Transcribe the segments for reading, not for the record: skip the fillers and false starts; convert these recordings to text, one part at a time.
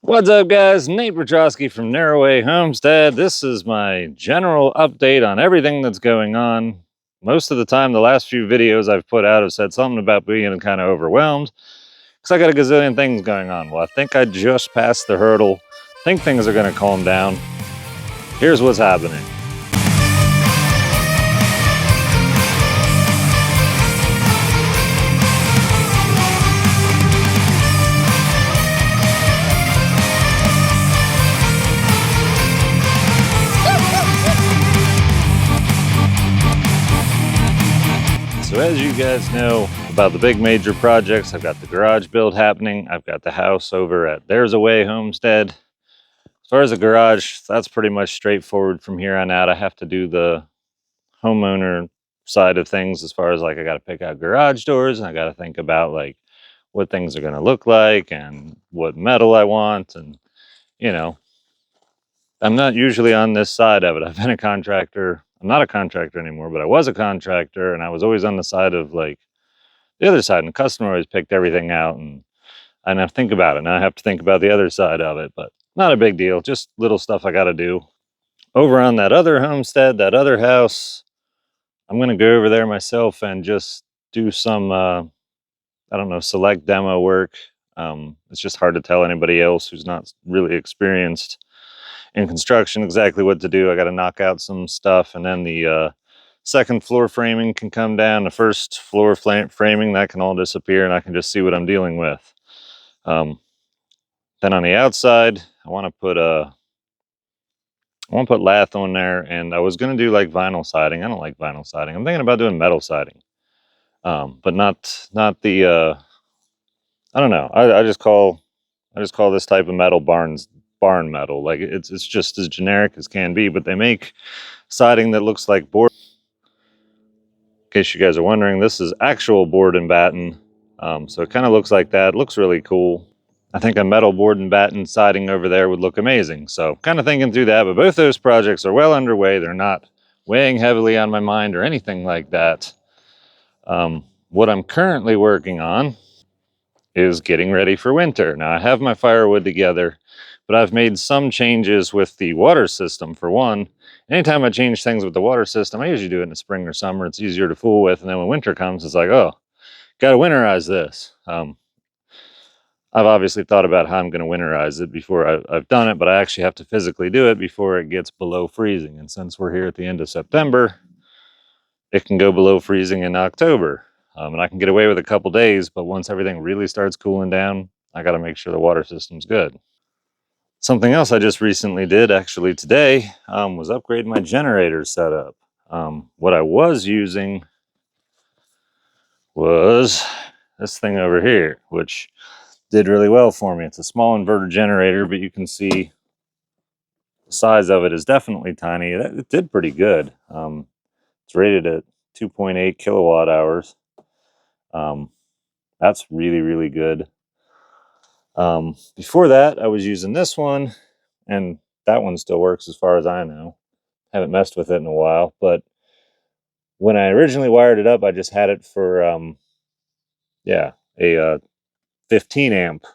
What's up, guys? Nate Wachowski from Narrowway Homestead. This is my general update on everything that's going on. Most of the time, the last few videos I've put out have said something about being kind of overwhelmed because I got a gazillion things going on. Well, I think I just passed the hurdle. I think things are going to calm down. Here's what's happening. So as you guys know about the big major projects, I've got the garage build happening. I've got the house over at There's a Way Homestead. As far as the garage, that's pretty much straightforward from here on out. I have to do the homeowner side of things as far as like I got to pick out garage doors and I got to think about like what things are going to look like and what metal I want. And, you know, I'm not usually on this side of it. I've been a contractor. I'm not a contractor anymore, but I was a contractor and I was always on the side of like the other side, and the customer always picked everything out, and I didn't have to think about it. Now I have to think about the other side of it, but not a big deal. Just little stuff I got to do. Over on that other homestead, that other house, I'm going to go over there myself and just do some, I don't know, select demo work. It's just hard to tell anybody else who's not really experienced in construction exactly what to do. I got to knock out some stuff, and then the second floor framing can come down. The first floor framing, that can all disappear, and I can just see what I'm dealing with. Then on the outside, I want to put lath on there, and I was going to do like vinyl siding. I don't like vinyl siding. I'm thinking about doing metal siding, but not the. I don't know. I just call this type of metal barn metal. Like it's just as generic as can be. But they make siding that looks like board. In case you guys are wondering, this is actual board and batten. So it kind of looks like that. It looks really cool. I think a metal board and batten siding over there would look amazing. So kind of thinking through that, but both those projects are well underway. They're not weighing heavily on my mind or anything like that. What I'm currently working on is getting ready for winter. Now I have my firewood together, but I've made some changes with the water system. For one, anytime I change things with the water system, I usually do it in the spring or summer. It's easier to fool with. And then when winter comes, it's like, oh, got to winterize this. I've obviously thought about how I'm going to winterize it before I've done it, but I actually have to physically do it before it gets below freezing. And since we're here at the end of September, it can go below freezing in October. And I can get away with a couple days, but once everything really starts cooling down, I got to make sure the water system's good. Something else I just recently did, actually today, was upgrade my generator setup. What I was using was this thing over here, which did really well for me. It's a small inverter generator, but you can see the size of it is definitely tiny. It did pretty good. It's rated at 2.8 kilowatt hours. That's really, really good. Before that, I was using this one, and that one still works as far as I know. Haven't messed with it in a while, but when I originally wired it up, I just had it for, a 15 amp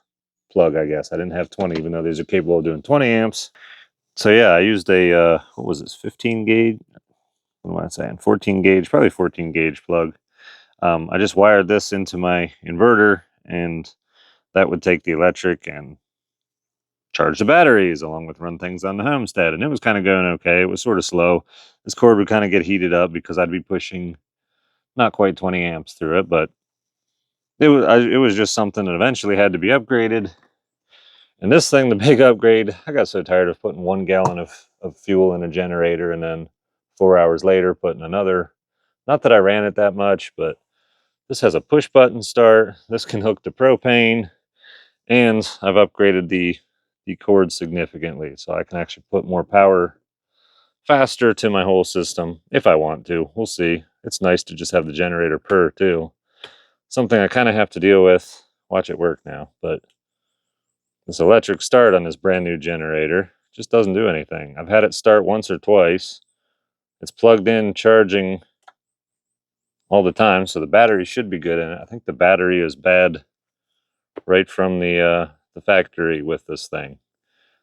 plug, I guess. I didn't have 20, even though these are capable of doing 20 amps. So yeah, I used a, what was this, 15 gauge? What am I saying? 14 gauge, probably 14 gauge plug. I just wired this into my inverter, and that would take the electric and charge the batteries along with run things on the homestead. And it was kind of going okay. It was sort of slow. This cord would kind of get heated up because I'd be pushing not quite 20 amps through it, but it was just something that eventually had to be upgraded. And this thing, the big upgrade, I got so tired of putting 1 gallon of fuel in a generator and then 4 hours later putting another. Not that I ran it that much, but this has a push button start. This can hook to propane, and I've upgraded the cord significantly, so I can actually put more power faster to my whole system if I want to. We'll see. It's nice to just have the generator purr too. Something I kind of have to deal with. Watch it work now, but this electric start on this brand new generator just doesn't do anything. I've had it start once or twice. It's plugged in, charging all the time, so the battery should be good in it. I think the battery is bad right from the the factory with this thing.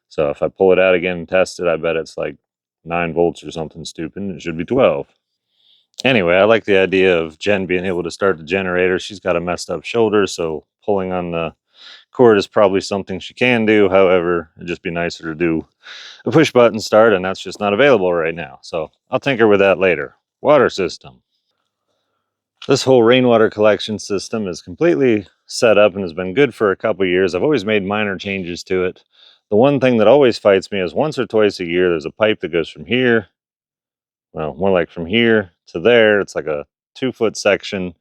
So if I pull it out again and test it, I bet it's like 9 volts or something stupid. It should be 12. Anyway, I like the idea of Jen being able to start the generator. She's got a messed up shoulder, so pulling on the cord is probably something she can do. However, it'd just be nicer to do a push button start, and that's just not available right now. So I'll tinker with that later. Water system. This whole rainwater collection system is completely set up and has been good for a couple years. I've always made minor changes to it. The one thing that always fights me is once or twice a year, there's a pipe that goes from here, well, more like from here to there. It's like a 2-foot section,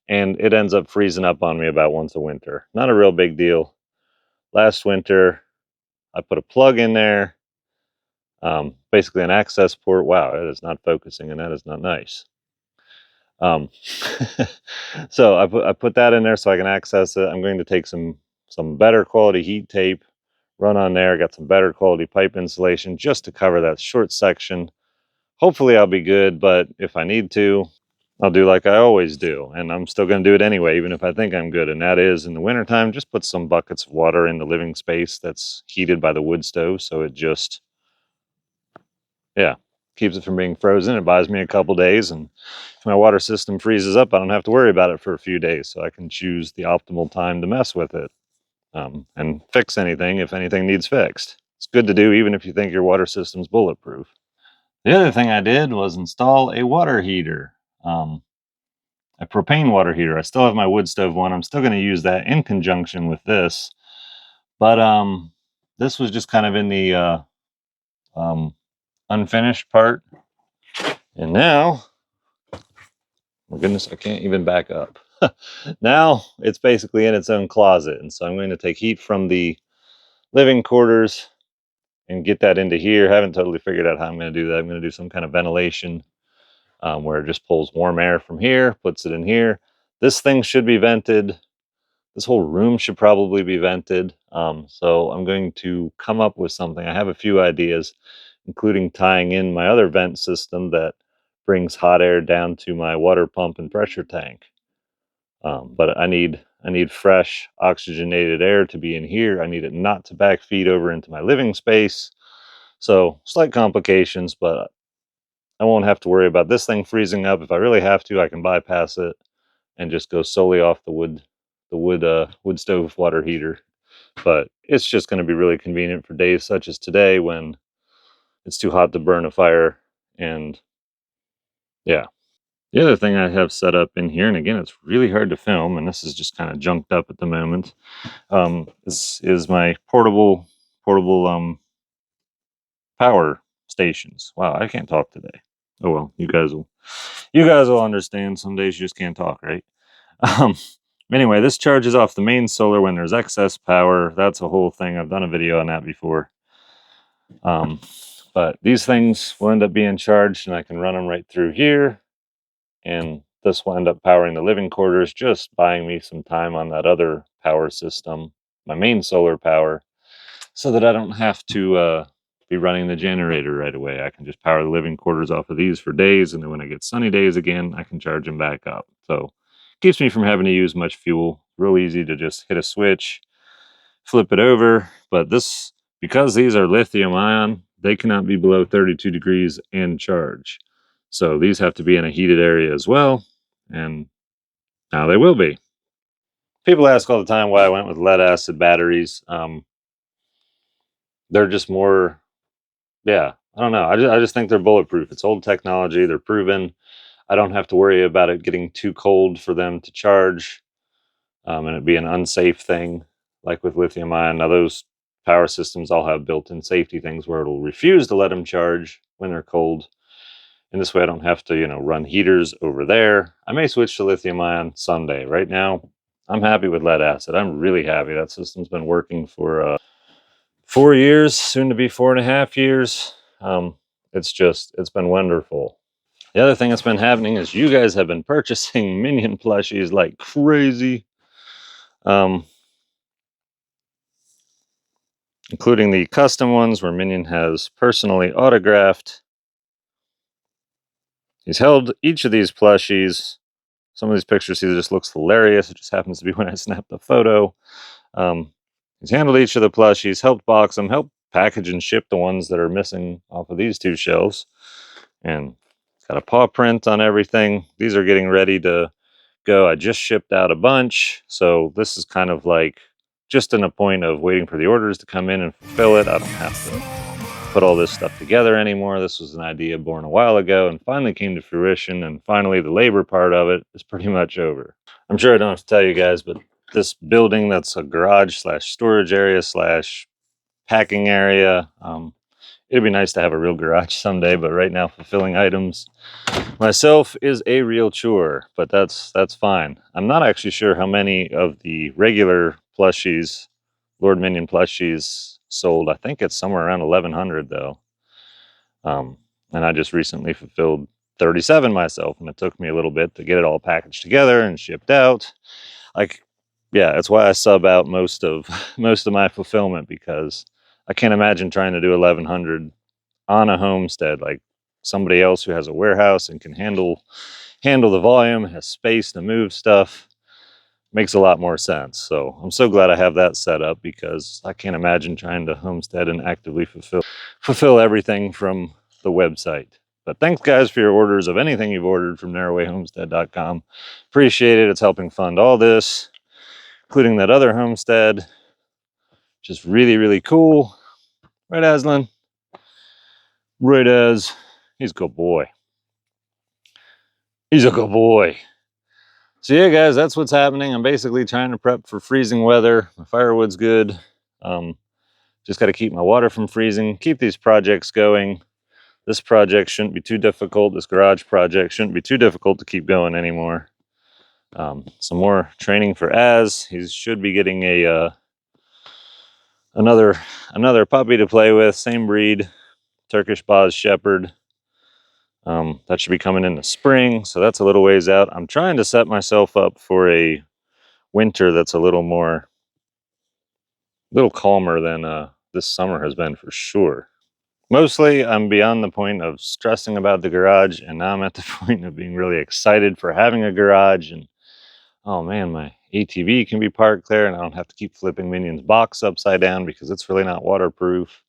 and it ends up freezing up on me about once a winter. Not a real big deal. Last winter, I put a plug in there, basically an access port. Wow, it is not focusing, and that is not nice. So I put that in there so I can access it. I'm going to take some better quality heat tape, run on there, got some better quality pipe insulation just to cover that short section. Hopefully I'll be good, but if I need to, I'll do like I always do, and I'm still going to do it anyway, even if I think I'm good, and that is in the wintertime, just put some buckets of water in the living space that's heated by the wood stove, so it just, yeah, keeps it from being frozen. It buys me a couple days, and if my water system freezes up, I don't have to worry about it for a few days, so I can choose the optimal time to mess with it, and fix anything if anything needs fixed. It's good to do even if you think your water system's bulletproof. The other thing I did was install a water heater, a propane water heater. I still have my wood stove one. I'm still going to use that in conjunction with this, but this was just kind of in the unfinished part, and now, my goodness, I can't even back up. Now it's basically in its own closet, and so I'm going to take heat from the living quarters and get that into here. I haven't totally figured out how I'm going to do that. I'm going to do some kind of ventilation where it just pulls warm air from here, puts it in here. This thing should be vented. This whole room should probably be vented. So I'm going to come up with something. I have a few ideas, including tying in my other vent system that brings hot air down to my water pump and pressure tank. But I need fresh oxygenated air to be in here. I need it not to back feed over into my living space. So slight complications, but I won't have to worry about this thing freezing up. If I really have to, I can bypass it and just go solely off the wood stove water heater. But it's just going to be really convenient for days such as today when it's too hot to burn a fire. And yeah. The other thing I have set up in here, and again, it's really hard to film, and this is just kind of junked up at the moment, is my portable power stations. Wow, I can't talk today. Oh well, you guys will understand. Some days you just can't talk, right? Anyway, this charges off the main solar when there's excess power. That's a whole thing. I've done a video on that before. But these things will end up being charged, and I can run them right through here. And this will end up powering the living quarters, just buying me some time on that other power system, my main solar power, so that I don't have to be running the generator right away. I can just power the living quarters off of these for days, and then when I get sunny days again, I can charge them back up. So it keeps me from having to use much fuel. Real easy to just hit a switch, flip it over. But this, because these are lithium ion, they cannot be below 32 degrees and charge. So these have to be in a heated area as well, and now they will be. People ask all the time why I went with lead acid batteries. They're just more, yeah, I don't know. I just think they're bulletproof. It's old technology. They're proven. I don't have to worry about it getting too cold for them to charge, and it be an unsafe thing like with lithium ion. Now those power systems all have built-in safety things where it'll refuse to let them charge when they're cold. And this way I don't have to, run heaters over there. I may switch to lithium ion someday. Right now, I'm happy with lead acid. I'm really happy. That system's been working for 4 years, soon to be 4.5 years. It's been wonderful. The other thing that's been happening is you guys have been purchasing Minion plushies like crazy. Including the custom ones where Minion has personally autographed. He's held each of these plushies. Some of these pictures, he just looks hilarious. It just happens to be when I snapped the photo. He's handled each of the plushies, helped box them, helped package and ship the ones that are missing off of these two shelves, and got a paw print on everything. These are getting ready to go. I just shipped out a bunch, so this is kind of like just in a point of waiting for the orders to come in and fulfill it. I don't have to put all this stuff together anymore. This was an idea born a while ago and finally came to fruition, and finally the labor part of it is pretty much over. I'm sure I don't have to tell you guys, but this building that's a garage slash storage area slash packing area, it'd be nice to have a real garage someday, but right now fulfilling items myself is a real chore, but that's fine. I'm not actually sure how many of the regular plushies, Lord Minion plushies, sold. I think it's somewhere around 1,100 though. And I just recently fulfilled 37 myself, and it took me a little bit to get it all packaged together and shipped out. Like, yeah, that's why I sub out most of my fulfillment, because I can't imagine trying to do 1,100 on a homestead. Like, somebody else who has a warehouse and can handle the volume, has space to move stuff, makes a lot more sense. So I'm so glad I have that set up, because I can't imagine trying to homestead and actively fulfill everything from the website. But thanks guys for your orders of anything you've ordered from narrowwayhomestead.com. Appreciate it. It's helping fund all this, including that other homestead. Just really, really cool. Right, Aslan? Right, as he's a good boy. He's a good boy. So yeah, guys, that's what's happening. I'm basically trying to prep for freezing weather. My firewood's good. Just got to keep my water from freezing, keep these projects going. This project shouldn't be too difficult. This garage project shouldn't be too difficult to keep going anymore. Some more training for Az. He should be getting a another puppy to play with. Same breed, Turkish Boz Shepherd. That should be coming in the spring, so that's a little ways out. I'm trying to set myself up for a winter that's a little calmer than this summer has been for sure. Mostly, I'm beyond the point of stressing about the garage, and now I'm at the point of being really excited for having a garage. And oh man, my ATV can be parked there, and I don't have to keep flipping Minion's box upside down because it's really not waterproof.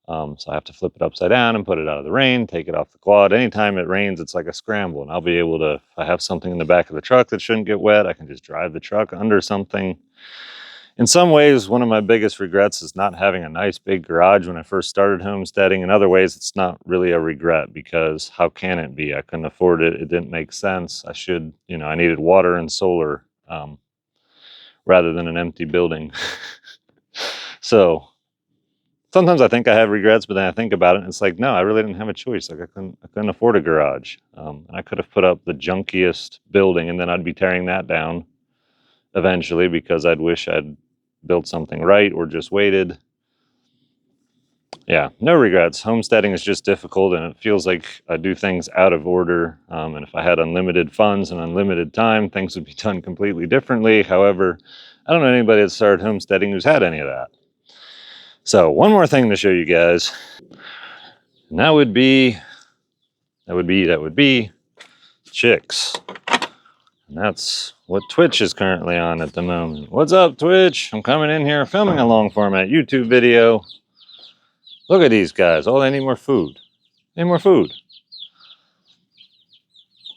So I have to flip it upside down and put it out of the rain, take it off the quad. Anytime it rains, it's like a scramble, and I'll be able to, if I have something in the back of the truck that shouldn't get wet, I can just drive the truck under something. In some ways, one of my biggest regrets is not having a nice big garage when I first started homesteading. In other ways, it's not really a regret, because how can it be? I couldn't afford it. It didn't make sense. I should, I needed water and solar rather than an empty building. So sometimes I think I have regrets, but then I think about it and it's like, no, I really didn't have a choice. Like I couldn't afford a garage. And I could have put up the junkiest building, and then I'd be tearing that down eventually because I'd wish I'd built something right or just waited. Yeah, no regrets. Homesteading is just difficult, and it feels like I do things out of order. And if I had unlimited funds and unlimited time, things would be done completely differently. However, I don't know anybody that started homesteading who's had any of that. So one more thing to show you guys, and that would be chicks. And that's what Twitch is currently on at the moment. What's up, Twitch? I'm coming in here filming a long format YouTube video. Look at these guys. Oh, they need more food. They need more food.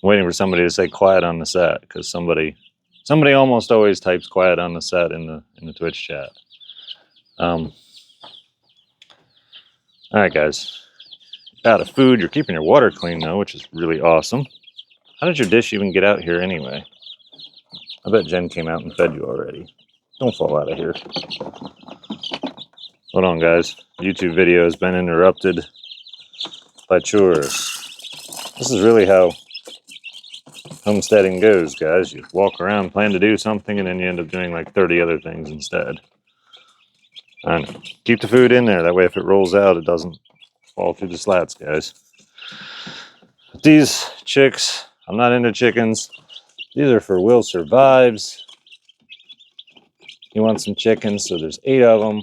I'm waiting for somebody to say quiet on the set, because somebody almost always types quiet on the set in the Twitch chat. All right, guys. Out of food. You're keeping your water clean though, which is really awesome. How did your dish even get out here anyway? I bet Jen came out and fed you already. Don't fall out of here. Hold on, guys. The YouTube video has been interrupted by chores. This is really how homesteading goes, guys. You walk around, plan to do something, and then you end up doing like 30 other things instead. I know. Keep the food in there. That way if it rolls out, it doesn't fall through the slats, guys. But these chicks, I'm not into chickens. These are for Will Survives. He wants some chickens, so there's 8 of them.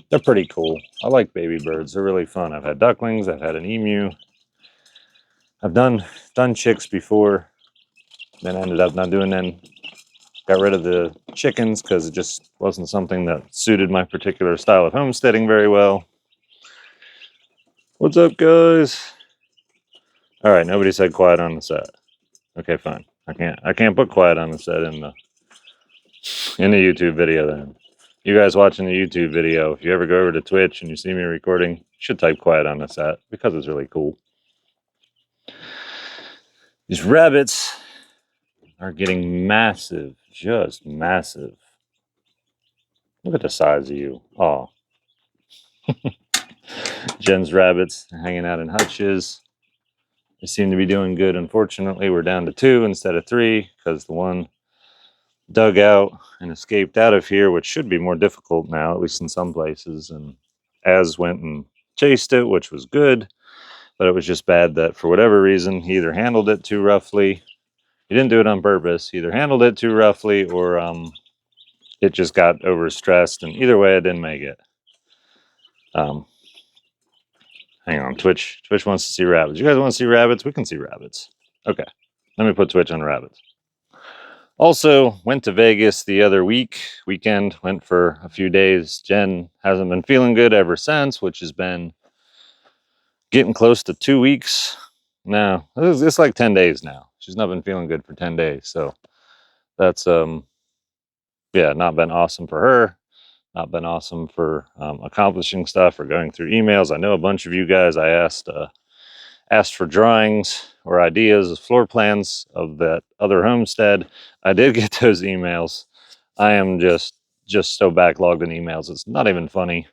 They're pretty cool. I like baby birds. They're really fun. I've had ducklings. I've had an emu. I've done chicks before. Then I ended up not doing them. Got rid of the chickens because it just wasn't something that suited my particular style of homesteading very well. What's up, guys? All right, nobody said quiet on the set. Okay, fine. I can't put quiet on the set in the YouTube video then. You guys watching the YouTube video, if you ever go over to Twitch and you see me recording, you should type quiet on the set because it's really cool. These rabbits are getting massive, just massive. Look at the size of you. Oh. Jen's rabbits hanging out in hutches. They seem to be doing good. Unfortunately, we're down to 2 instead of 3 because the one dug out and escaped out of here, which should be more difficult now, at least in some places. And Az went and chased it, which was good, but it was just bad that for whatever reason, he either handled it too roughly. He didn't do it on purpose. He either handled it too roughly or it just got overstressed. And either way, I didn't make it. Hang on, Twitch wants to see rabbits. You guys want to see rabbits? We can see rabbits. Okay, let me put Twitch on rabbits. Also, went to Vegas the other weekend, went for a few days. Jen hasn't been feeling good ever since, which has been getting close to 2 weeks. No, it's like 10 days now. She's not been feeling good for 10 days. So that's, yeah, not been awesome for her. Not been awesome for accomplishing stuff or going through emails. I know a bunch of you guys, I asked for drawings or ideas, floor plans of that other homestead. I did get those emails. I am just so backlogged in emails. It's not even funny.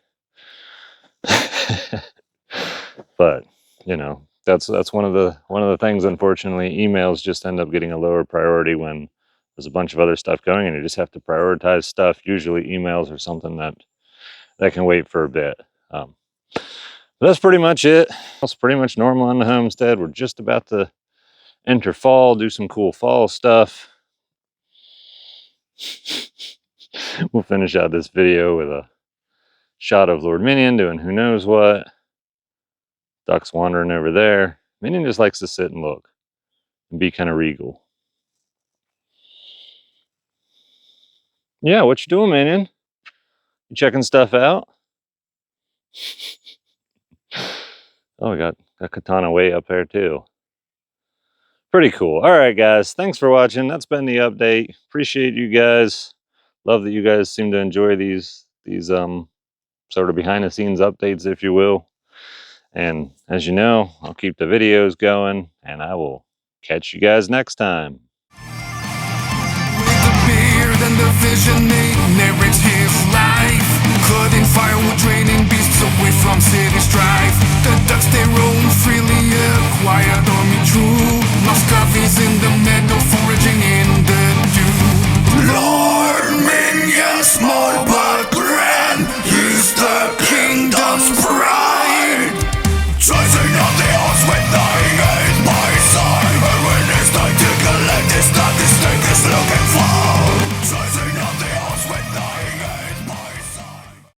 But, you know, that's one of the things, unfortunately. Emails just end up getting a lower priority when there's a bunch of other stuff going and you just have to prioritize stuff. Usually emails are something that can wait for a bit. But that's pretty much it. It's pretty much normal on the homestead. We're just about to enter fall, do some cool fall stuff. We'll finish out this video with a shot of Lord Minion doing who knows what. Ducks wandering over there. Minion just likes to sit and look and be kind of regal. Yeah, what you doing, Minion? You checking stuff out? Oh, we got Katana way up there too. Pretty cool. All right, guys. Thanks for watching. That's been the update. Appreciate you guys. Love that you guys seem to enjoy these sort of behind the scenes updates, if you will. And as you know, I'll keep the videos going and I will catch you guys next time. With the beard and the vision, he narrates his life. Cutting firewood.